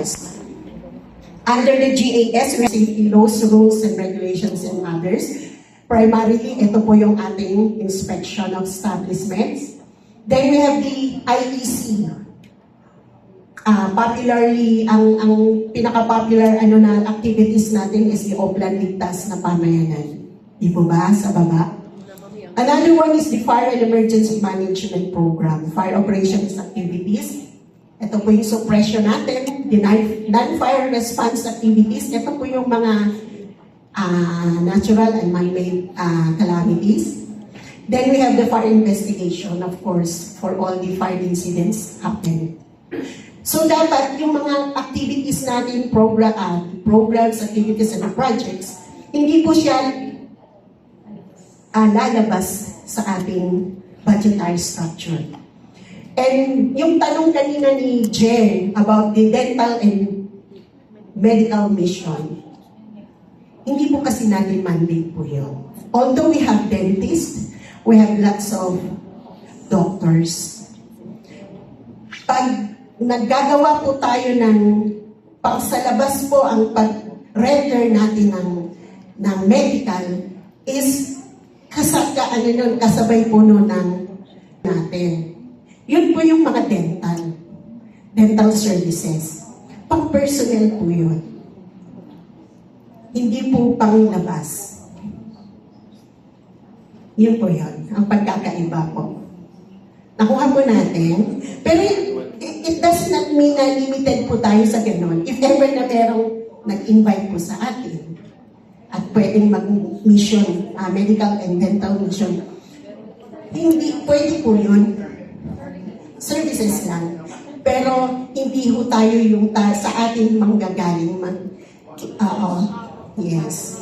specials. Under the GAS, we have safety laws, rules, and regulations, and others. Primarily, ito po yung ating inspection of establishments. Then we have the IEC. Popularly, ang pinaka-popular na activities natin is the Oplan Ligtas na Pamayanan. Di po ba? Sa baba. Another one is the Fire and Emergency Management Program, Fire Operations Activities. Ito po yung suppression natin, the non-fire response activities. Ito po yung mga natural and man-made calamities. Then we have the fire investigation, of course, for all the fire incidents happen. So dapat yung mga activities natin, programs, activities, and projects, hindi po siya lalabas sa ating budgetary structure. And yung tanong kanina ni Jen about the dental and medical mission, hindi po kasi natin mandate po yun. Although we have dentists, we have lots of doctors. Pag naggagawa po tayo ng pagsalabas po ang pag-render natin ng medical is kasabay po nun natin. Yun po yung mga dental services. Pang-personnel po yun. Hindi po panglabas. Yun po yun. Ang pagkakaiba po. Nakuha po natin. Pero it does not mean na limited po tayo sa ganun. If ever na merong nag-invite po sa atin at pwedeng mag-mission, medical and dental mission, hindi, pwede po yun. Services lang. Pero hindi ho tayo yung sa ating manggagaling. Yes.